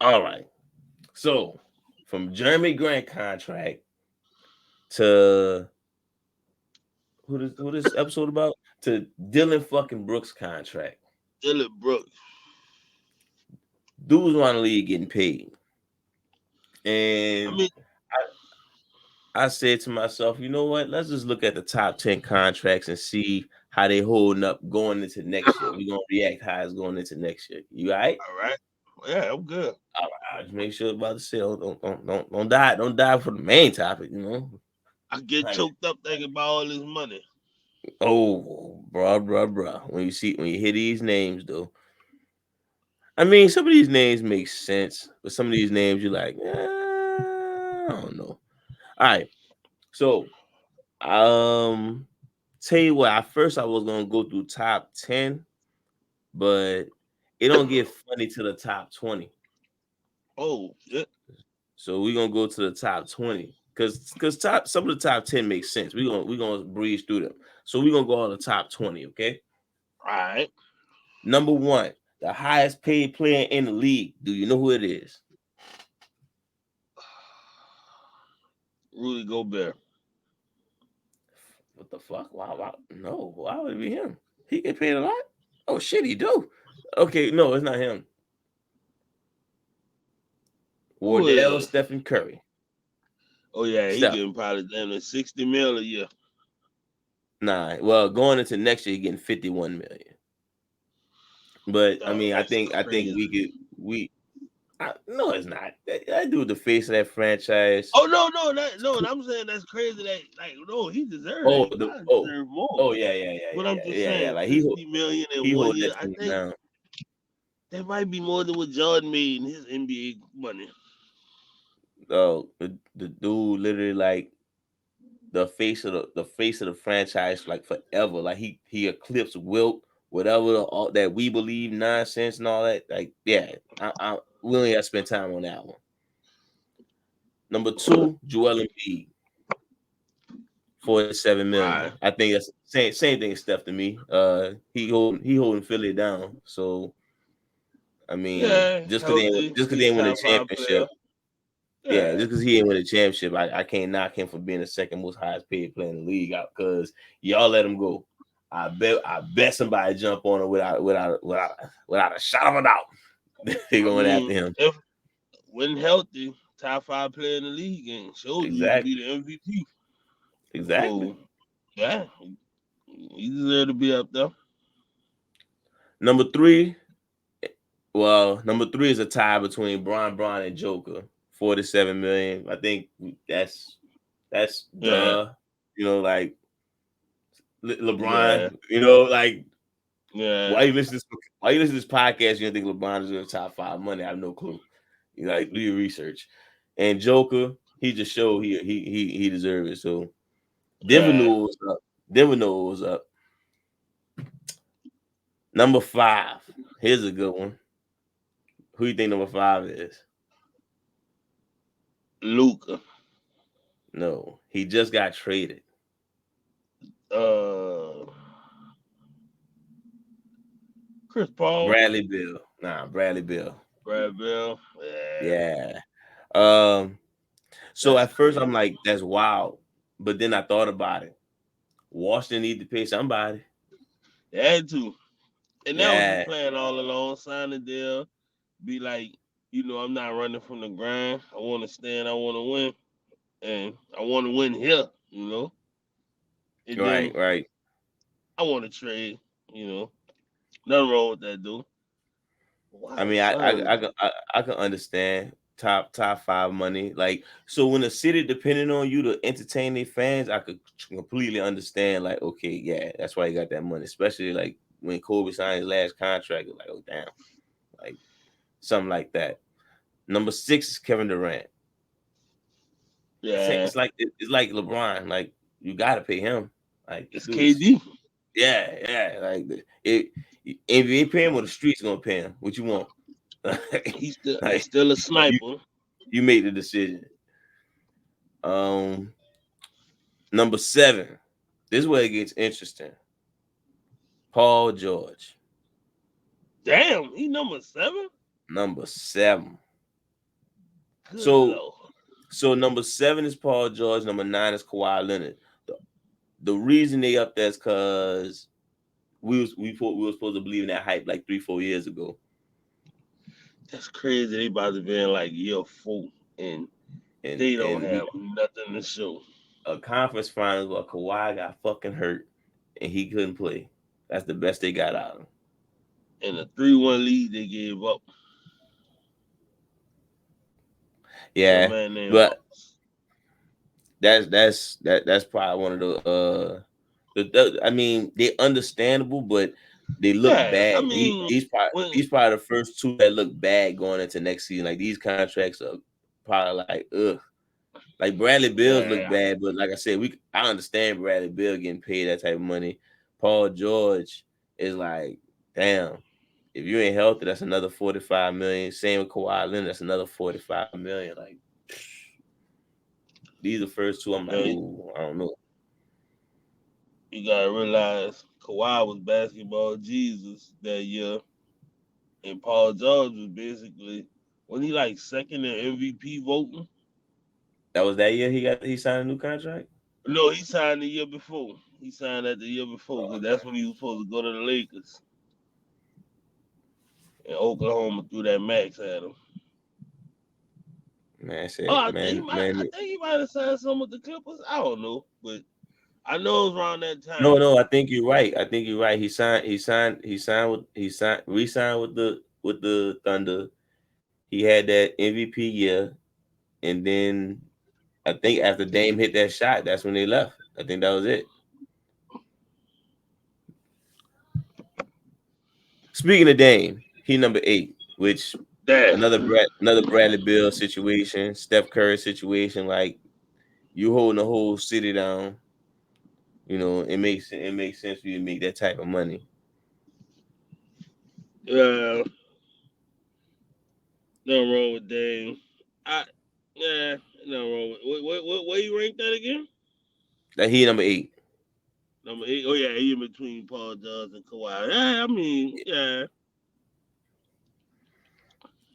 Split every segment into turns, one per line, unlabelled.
All right. So from Jeremy Grant contract to who this episode about to Dylan fucking Brooks contract.
Dylan Brooks.
Dudes around the league getting paid.
I
And
mean,
I said to myself, you know what? Let's just look at the top 10 contracts and see how they holding up going into next year. We're gonna react how it's going into next year. You all right?
all right. Yeah, I'm good.
All right, just make sure about to say don't die for the main topic, you know.
I get
Like,
choked up thinking about all this money.
oh, bruh. When you hear these names though, I mean, some of these names make sense, but some of these names you're like, I don't know. All right, so tell you what, at first I was gonna go through top 10, but it don't get funny to the top 20.
Oh, shit.
So we're gonna go to the top 20. Cause top some of the top 10 makes sense. We're gonna breeze through them. So we're gonna go on the top 20, okay?
All right.
Number one, the highest paid player in the league. Do you know who it is?
Rudy Gobert.
What the fuck? Why? No, why would it be him? He get paid a lot. Oh shit, he do. Okay, no, it's not him.
Who
Wardell
is?
Stephen Curry.
Oh, yeah, he
Steph.
getting probably damn near 60 mil a year.
Nah. Well, going into next year, he getting 51 million. But I
Dog,
mean,
that's
I think
crazy.
no, it's not. That dude, the face of that franchise.
Oh, no, I'm saying that's crazy. That like, no, he deserved it.
Oh,
He
the
probably
oh,
deserved more.
oh yeah,
But I'm just
yeah.
saying,
Like
60 million in
he
one
hold
year.
that
I
thing
think
down.
that might be more than what Jordan made in his NBA money.
Oh, the dude literally like the face of the franchise like forever. Like he eclipsed Wilt, whatever all that we believe nonsense and all that. Like yeah, we only got to spend time on that one. Number two, Joel Embiid, 47
Right.
million. I think that's same thing as Steph to me. He holding Philly down. So I mean,
Yeah, healthy.
just because they
He
ain't win a
top five player.
championship, yeah,
Yeah.
just because he ain't win a championship, I can't knock him for being the second most highest paid player in the league out because y'all let him go. I bet somebody jump on him without a shot of a doubt. They
I
going after
mean,
him.
if when healthy, top five player in the league and showed you he could be
Exactly.
the MVP.
Exactly.
So yeah, he deserve to be up there.
Number three, number three is a tie between Braun and Joker. 47 million. I think that's
Yeah,
duh. Like
yeah,
LeBron, like
yeah,
why you listen to this podcast? You don't think LeBron is in the top five money? I have no clue. Like do your research. And Joker, he just showed he deserved it. So Denver
yeah.
knew what was up. Denver knew what was up. Number five. Here's a good one. Who you think number five is?
Luca,
No, he just got traded.
uh, Chris Paul,
Bradley Bill. Nah, Bradley Bill.
Brad Bill. Yeah,
Yeah. Um. So
that's
at first I'm
crazy.
like, that's wild. But then I thought about it. Washington need to pay somebody.
They had to, and that was the
Yeah.
plan all along. Sign the deal, be like, I'm not running from the grind. I want to stand. I want to win, and I want to win here. And
Right.
then
Right.
I want to trade. You know, nothing wrong with that, dude.
I
Why
mean,
sign?
I can understand top five money. Like, so when a city depending on you to entertain their fans, I could completely understand. Like, okay, yeah, that's why you got that money. Especially like when Kobe signed his last contract, like, oh damn, like something like that. Number six is Kevin Durant.
Yeah,
It's like LeBron. Like you got to pay him. Like
it's
dude is
KD.
yeah. Like it, NBA pay him or the streets gonna pay him. What you want?
He's
Like
still a
you
sniper.
you make the decision. Um, Number seven. This is where it gets interesting. Paul George.
Damn, he number 7.
Number seven.
Good
So
lord.
number 7 is Paul George, number 9 is Kawhi Leonard. The, the reason they up there is because we were supposed to believe in that hype like 3-4 years ago,
That's crazy. They about to be in like year 4 and they don't
and we
have nothing to show.
a conference finals where Kawhi got fucking hurt and he couldn't play. That's the best they got out of him.
And a 3-1 lead they gave up to a
Yeah,
man named
but
Hawks.
that's probably one of I mean, they understandable, but they look
Yeah, I
bad.
mean, when
These probably the first two that look bad going into next season. Like these contracts are probably like ugh. Like Bradley Bills look
yeah,
bad, but like I said, I understand Bradley Bill getting paid that type of money. Paul George is like, damn, if you ain't healthy, that's another 45 million. Same with Kawhi Leonard, that's another 45 million. Like these are the first two. I'm like,
man,
ooh, I don't know.
you gotta realize Kawhi was basketball Jesus that year, and Paul George was basically when he like second in MVP voting.
That was that year he signed a new contract.
No, he signed the year before. He signed that the year before
Oh,
because that's when he was supposed to go to the Lakers, and Oklahoma threw that max at him.
man, I
Oh,
said,
I think he might have signed some with the Clippers. I don't know, but I know it was around that
no,
time.
no, I think you're right. I think you're right. He signed with the Thunder. He had that MVP year, and then I think after Dame hit that shot, that's when they left. I think that was it. Speaking of Dame, he number 8, which
Damn.
another Bradley Bill situation, Steph Curry situation. Like you holding the whole city down. It makes sense for you to make that type of money.
Yeah, nothing wrong with Dame. I yeah, nothing wrong with what you rank that again?
That he number 8.
Number 8. Oh yeah, he in between Paul George and Kawhi. Yeah, I mean, yeah,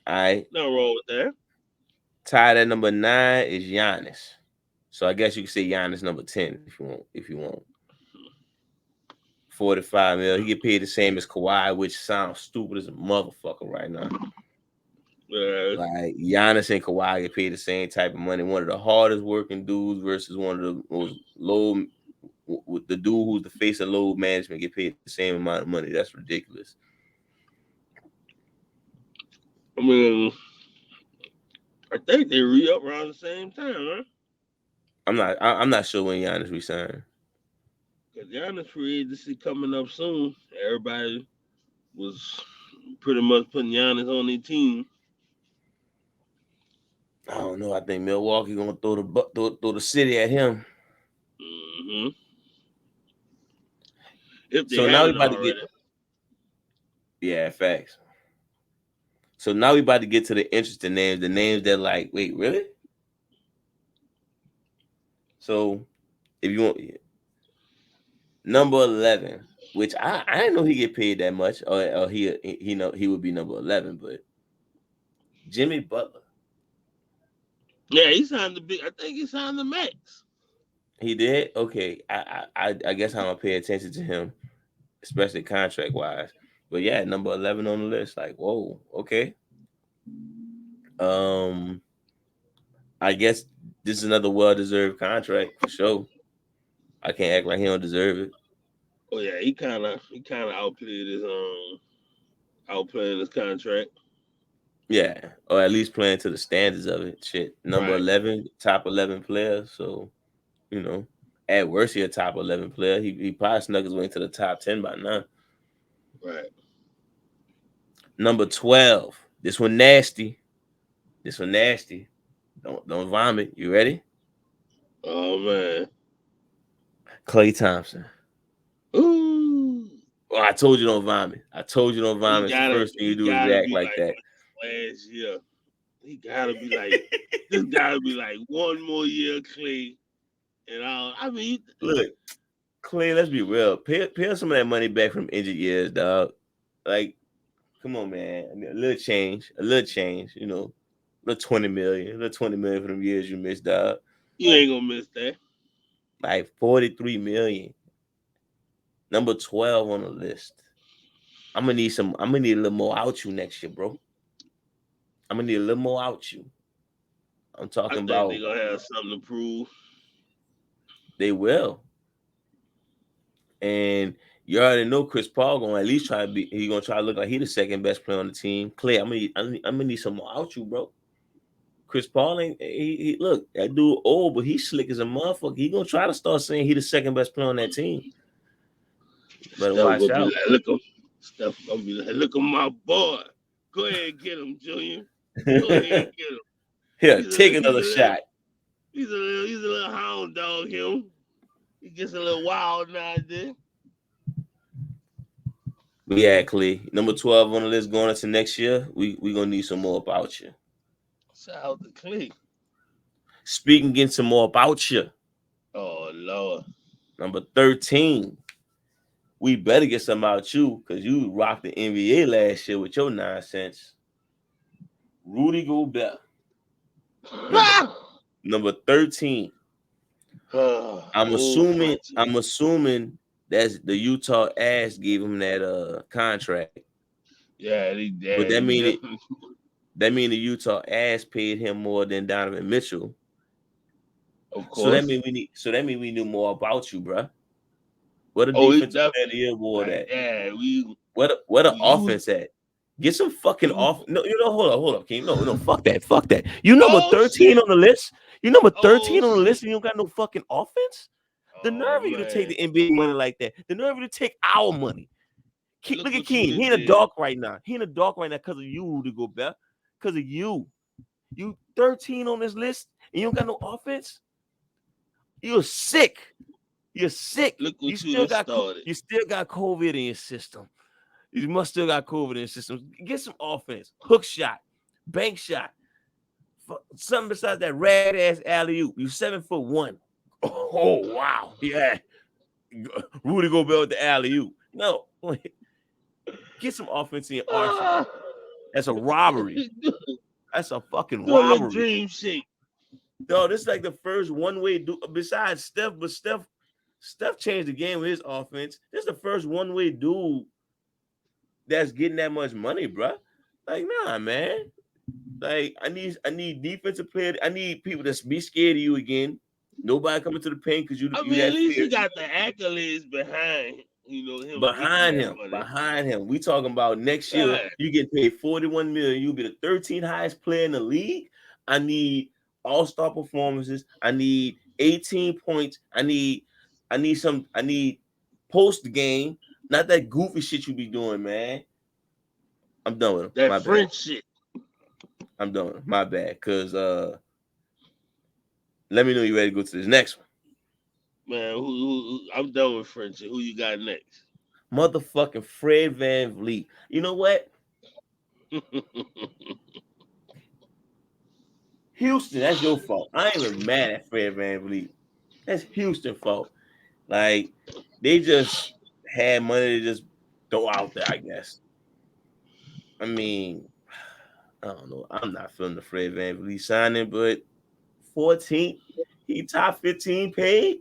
All right.
nothing wrong with that.
Tied at number 9 is Giannis. So I guess you could say Giannis number 10 if you want. If you want 45 mil, he get paid the same as Kawhi, which sounds stupid as a motherfucker right now.
Yeah,
Like Giannis and Kawhi get paid the same type of money. One of the hardest working dudes versus one of the most low. With the dude who's the face of load management get paid the same amount of money. That's ridiculous.
I mean, I think they re up around the same time, huh?
I'm not sure when Giannis resigned.
Cause Giannis free agency coming up soon. Everybody was pretty much putting Giannis on their team.
I don't know. I think Milwaukee gonna throw the city at him.
Hmm. If they
So now we
haven't
about to get
already.
yeah facts. So now we about to get to the interesting names, the names that like wait really. So if you want number 11, which I didn't know he get paid that much, or he know he would be number 11, but Jimmy Butler.
Yeah, he signed the big. I think he signed the max.
He did okay. I guess I'm gonna pay attention to him, especially contract wise. But yeah, number 11 on the list. Like whoa, okay. Um, I guess this is another well deserved contract for sure. I can't act like he don't deserve it.
Oh yeah, he kind of outplaying his contract.
Yeah, or at least playing to the standards of it. Shit, number
Right,
11, top 11 player. So you know, at worst, he a top 11 player. He probably snuck his way into the top 10 by now.
right.
Number 12. This one nasty. This one nasty. Don't vomit. You ready?
Oh man.
Clay Thompson.
Ooh.
Oh, I told you don't vomit. I told you don't
He
vomit. It's the
gotta
first thing you
he
do is
gotta
react
be
like
like
that.
last year. He gotta be like this. Gotta be like one more year, Clay. And I mean,
Look, Clay, let's be real. Pay some of that money back from injured years, dog. Like, come on, man. I mean, a little change, you know. The 20 million. The 20 million for them years you missed, dog.
You ain't gonna miss that.
Like 43 million. Number 12 on the list. I'm gonna need a little more out you next year, bro. I'm gonna need a little more out you. I'm
I
talking
think they
about
gonna have something to prove.
they will. And you already know Chris Paul gonna at least try to be. He gonna try to look like he the second best player on the team. Clay, I'm gonna need some more out you, bro. Chris Paul ain't. He look that dude old, but he's slick as a motherfucker. He gonna try to start saying he the second best player on that team. Better
Steph
watch
gonna be
out.
like, look him. Steph gonna be like, look at my boy. Go ahead and get him, Junior. Go ahead and get him.
Here,
He's a
take
little, he's
another
a little,
shot.
he's a little hound dog. Him. He gets a little wild now and then.
But yeah, Clay, number 12 on the list going into next year. We gonna need some more about you.
Shout out to Clay.
Speaking, getting some more about you.
Oh Lord.
Number 13. We better get some about you because you rocked the NBA last year with your nonsense. Rudy Gobert, number number 13. I'm
Old
assuming
Frenchie.
I'm assuming that's the Utah ass gave him that contract. But
He definitely.
that mean the Utah ass paid him more than Donovan Mitchell.
Of
So that
course.
mean we knew more about you, bruh. What a
Oh, it's
defensive player of
definitely
the year award
like
at?
yeah.
What a
We use
offense at? Get some fucking
you.
off. No, hold up, King. No, fuck that, fuck that. You number
Oh
13
shit.
on the list. You number
Oh
13 on the
shit.
list, and you don't got no fucking offense. The nerve
Oh
of you to take
man.
the NBA money like that. The nerve of you to take our money.
Look
Look at
what you
King. He
done
in the
did.
dark right now. He in the dark right now because of you, Rudy Gobert. Because of you. You 13 on this list, and you don't got no offense. You're sick. You're sick.
Look what you done started.
You still got COVID in your system. You must still got COVID in your system. Get some offense. Hook shot, bank shot, something besides that rad ass alley oop. You 7'1". Oh wow, yeah. Rudy Gobert with the alley oop. No, get some offense in your arsenal.
Ah,
That's a robbery. That's a fucking
do a little
robbery.
dream shake.
No, this is like the first one-way besides Steph, but Steph changed the game with his offense. This is the first one-way dude that's getting that much money, bro. Like, nah, man. Like, I need defensive players. I need people to be scared of you again. Nobody coming to the paint because
I
you
mean, at
that
least he
fear.
got the accolades behind, him getting that money.
Behind him. We talking about next year.
Right.
You get paid 41 million. You'll be the 13th highest player in the league. I need all-star performances. I need 18 points. I need post game. Not that goofy shit you be doing, man. I'm done with him.
That
My bad.
French shit.
I'm done with him. My bad. Cause let me know you ready to go to this next one.
Man, I'm done with French. Who you got next?
Motherfucking Fred Van Vliet. You know what? Houston, that's your fault. I ain't even mad at Fred Van Vliet. That's Houston fault. Like they just had money to just throw out there, I guess. I mean, I don't know. I'm not feeling the Fred Van Vliet signing, but 14, he top 15 paid.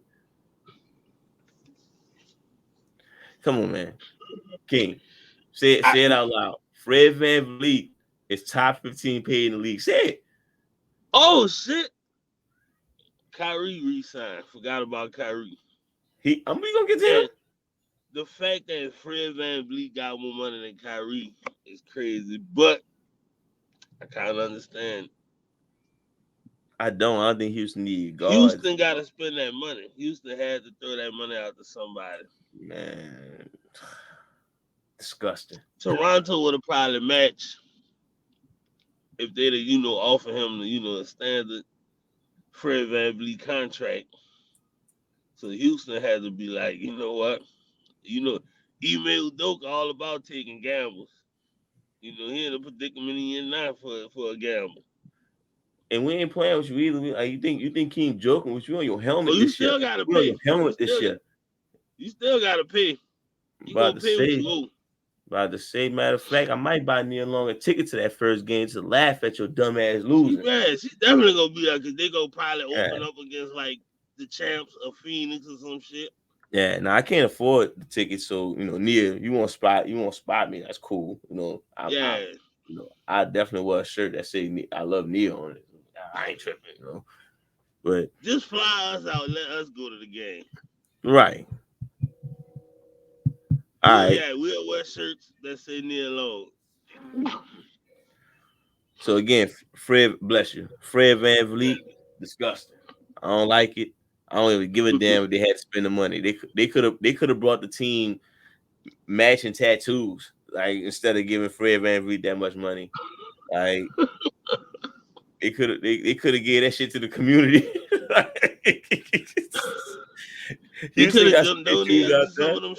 Come on, man. King, say it
I,
out loud. Fred Van Vliet is top 15 paid in the league. Say it.
oh shit. Kyrie resigned. Forgot about Kyrie.
We gonna get to him.
And the fact that Fred Van Vliet got more money than Kyrie is crazy. But I kind of understand.
I don't think Houston need guards.
Houston got to spend that money. Houston had to throw that money out to somebody.
Man, disgusting.
Toronto would have probably matched if they'd have, offer him the, a standard Fred Van Vliet contract. So Houston had to be like, you know what? You know, Email Doke all about taking gambles. He in a predicament he in now for a gamble.
And we ain't playing with you either. You think King joking with you on your
Oh,
helmet
you
this year?
still gotta
We on
pay.
your helmet this year.
You still gotta pay.
I'm
You
about
gonna
to
pay what you
say,
owe.
About to say, matter of fact, I might buy Nia Long a ticket to that first game to laugh at your dumb ass
She
losing.
bad. She definitely gonna be like, cause they gonna probably
Yeah,
open up against like the champs of Phoenix or some shit.
yeah. Now I can't afford the ticket, so Nia, you want to spot me? That's cool.
Yeah,
I definitely wear a shirt that say I love Nia on it. I ain't tripping, But
just fly us out. Let us go to the game.
right, all right.
We'll wear shirts that say near low.
So again, Fred, bless you, Fred Van Vliet, disgusting. I don't like it. I don't even give a damn if they had to spend the money. They could have brought the team matching tattoos, like instead of giving Fred Van Vliet that much money. Like they could have gave that shit to the community.
They could
Houston
have
got some tattoos
donated
out
to some
there.
of them.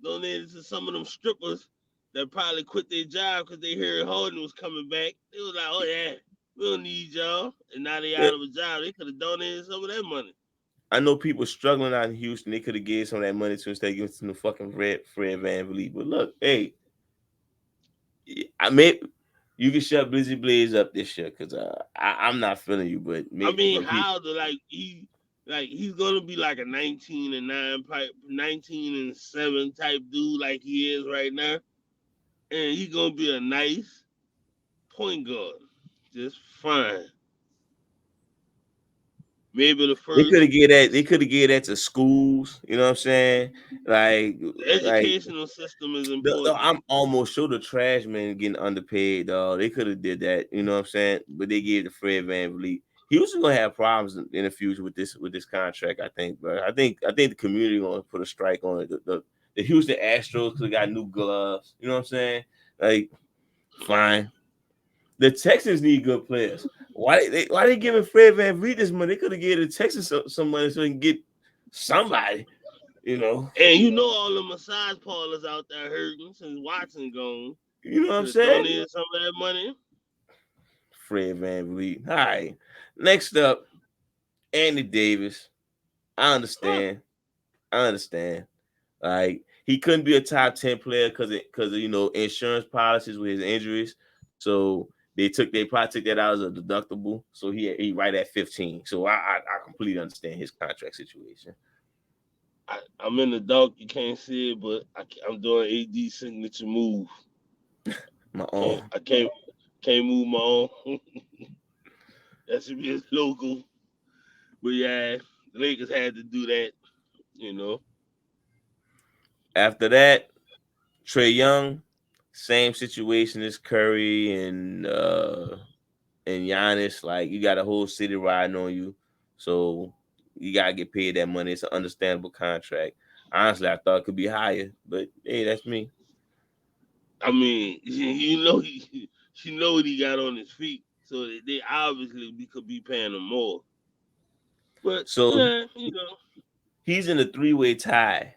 Donated to some of them strippers that probably quit their job because they heard Harden was coming back. They was like, "Oh yeah, we don't need y'all," and now they
Yeah,
out of a job. They could have donated some of that money.
I know people struggling out in Houston. They could have gave some of that money to instead of giving it to the fucking Fred Van Vliet. But look, hey, I may you can shut Busy Blaze up this year because I'm not feeling you, but
I mean,
some people.
how the he's gonna be like a 19-9 pipe, 19-7 type dude like he is right now, and he's gonna be a nice point guard, just fine. Maybe the
They could
first
have get that. They could have get that to schools. You know what I'm saying? Like,
the
like
educational system is important.
I'm almost sure the trash man getting underpaid, dog. They could have did that. You know what I'm saying? But they gave the Fred Van Vliet. He was gonna have problems in the future with this contract. I think, but I think the community gonna put a strike on it. The Houston Astros could have got new gloves. You know what I'm saying? Like, fine. The Texans need good players. Why they giving Fred Van Vliet this money? They could have given the Texans some money so they can get somebody. You know,
And you know all the massage parlors out there hurting since Watson gone.
you know what I'm
Could have
saying?
donated some of that money.
Fred Van Vliet. All right. Next up, Andy Davis. I
Huh.
understand. I understand. Like he couldn't be a top 10 player because of insurance policies with his injuries. So they probably took that out as a deductible. So he right at 15. So I completely understand his contract situation.
I'm in the dark. You can't see it, but I'm doing AD signature move.
My
Can't
own.
I can't move my own. That should be his logo. But yeah, the Lakers had to do that. You know.
After that, Trey Young, same situation as Curry and Giannis. Like you got a whole city riding on you, so you gotta get paid that money. It's an understandable contract. Honestly, I thought it could be higher, but hey, that's me.
I mean, you know you know what he got on his feet, so they obviously could be paying him more. But
So
yeah, you know,
he's in a three-way tie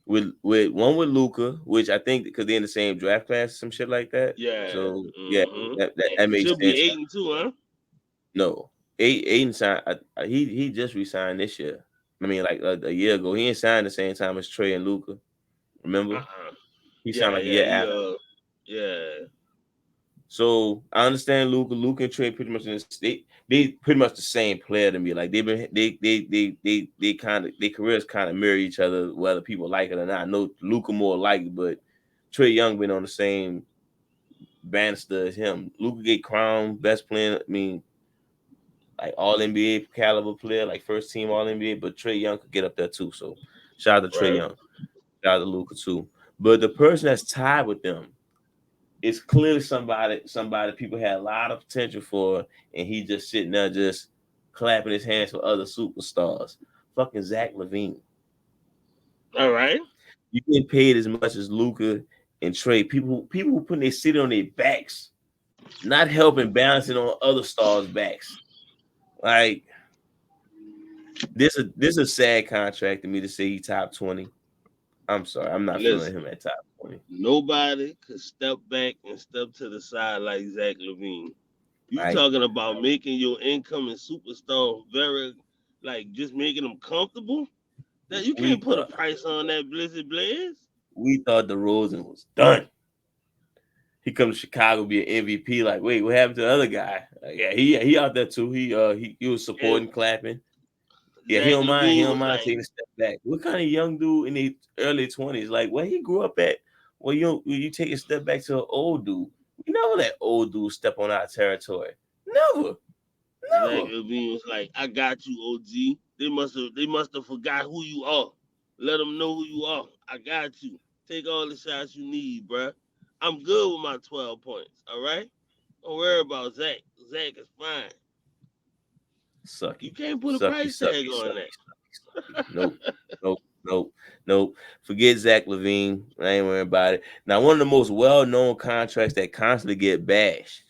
with one with Luca, which I think because they're in the same draft class, some shit like that.
yeah.
So yeah, that makes
Should be
sense.
8-2, huh?
No, Aiden signed. He just resigned this year. I mean, like a year ago, he ain't signed the same time as Trey and Luca. Remember,
Uh-uh.
he signed
Yeah,
like a
yeah,
year after.
yeah.
So I understand Luca and Trey pretty much they pretty much the same player to me. Like they've been they kind of their careers kind of mirror each other, whether people like it or not. I know Luca more like it, but Trey Young been on the same banister as him. Luca get crowned best player. I mean, like all NBA caliber player, like first team All NBA. But Trey Young could get up there too. So shout out to Trey
Right.
Young, shout out to Luca too. But the person that's tied with them, it's clearly somebody people had a lot of potential for, and he just sitting there just clapping his hands for other superstars. Fucking Zach Levine.
All right.
You getting paid as much as Luca and Trey. People who putting their city on their backs, not helping balancing on other stars' backs. Like this is a sad contract to me to say he top 20. I'm sorry, I'm not feeling
Listen,
him at top 20.
nobody could step back and step to the side like Zach Levine. You
Like
talking about making your incoming superstar very, like, just making them comfortable? That you can't
we
put a price on that Blizzard Blaze.
we thought DeRozan was done. He comes to Chicago be an MVP. Like, wait, what happened to the other guy? Yeah, he out there too. He was
And
supporting, clapping. Yeah, he
Zach
don't mind. He
Levine
don't
was
mind
like,
taking a step back. What kind of young dude in the early 20s? Like where he grew up at? Well, you take a step back to an old dude. We never let old dudes step on our territory. Never,
Zach
never.
Levine was like, I got you, OG. They must have forgot who you are. Let them know who you are. I got you. Take all the shots you need, bruh. I'm good with my 12 points. All right. Don't worry about Zach. Zach is fine. You
Sucky,
can't put a
sucky,
price tag
sucky,
on
sucky,
that.
sucky, sucky. Nope, nope, nope, nope. Forget Zach Levine. I ain't worrying about it. Now, one of the most well-known contracts that constantly get bashed.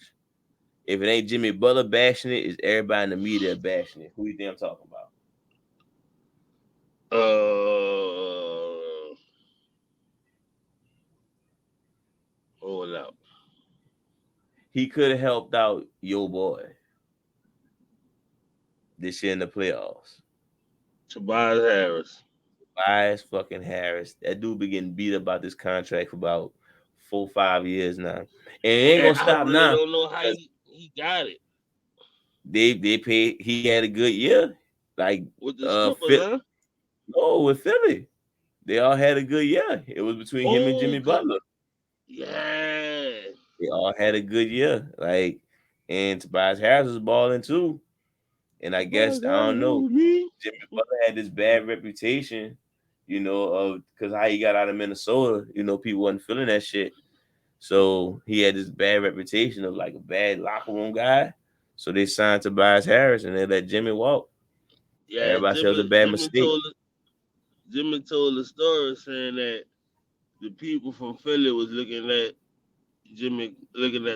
If it ain't Jimmy Butler bashing it, is everybody in the media bashing it. Who you think I'm talking about?
Uh, hold up.
He could have helped out your boy this year in the playoffs.
Tobias Harris.
Tobias fucking Harris. That dude been getting beat up about this contract for about 4, 5 years now. And it ain't
And
gonna
I
stop
really
now
don't know how
because
he got it
they paid he had a good year. Like
with the strippers,
Phil,
huh?
no, with Philly. They all had a good year. It was between him and
Oh,
Jimmy Butler.
yeah.
They all had a good year. Like and Tobias Harris was balling too. And I guess
Tobias
I
Harris,
don't
that
know.
was me.
Jimmy Butler had this bad reputation, of because how he got out of Minnesota. People wasn't feeling that shit. So he had this bad reputation of like a bad locker room guy. So they signed Tobias Harris and they let Jimmy walk.
Yeah,
Everybody said it was a bad mistake.
Jimmy told the story saying that the people from Philly was looking at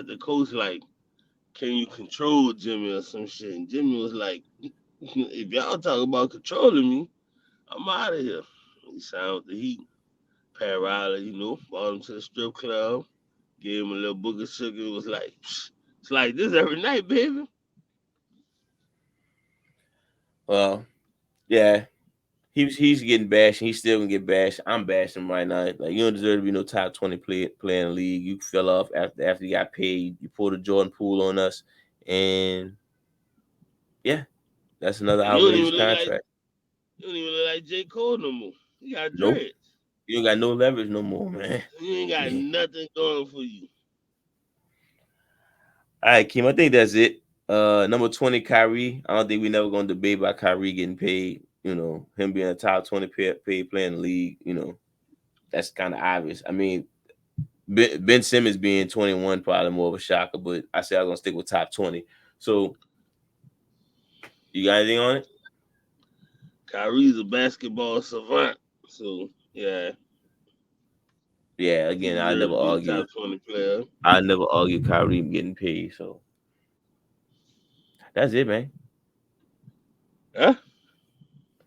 the coach like, can you control Jimmy or some shit? And Jimmy was like, if y'all talk about controlling me, I'm out of here. He signed with the Heat. Pat Riley, brought him to the strip club, gave him a little book of sugar. Was like, psh, it's like this every night, baby.
Well, yeah, he's getting bashed. He's still gonna get bashed. I'm bashing him right now. Like you don't deserve to be no top 20 player in the league. You fell off after you got paid. You pulled a Jordan Poole on us, and yeah, that's another
And you don't
outrageous
even look like
contract.
you don't even look like J. Cole no more. He got
Nope,
dreads.
you ain't got no leverage no more, man.
You ain't got
Yeah.
nothing going for you.
All right, Kim, I think that's it. Number 20, Kyrie. I don't think we never gonna debate about Kyrie getting paid. Him being a top 20 paid player in the league. That's kind of obvious. I mean, Ben Simmons being 21 probably more of a shocker, but I said I was gonna stick with top 20. So you got anything on it?
Kyrie's a basketball savant, so yeah,
Yeah,
he
again, I
deserves
never
to be a
argue.
top 20 player.
I never argue Kyrie getting paid. So that's it, man.
Huh?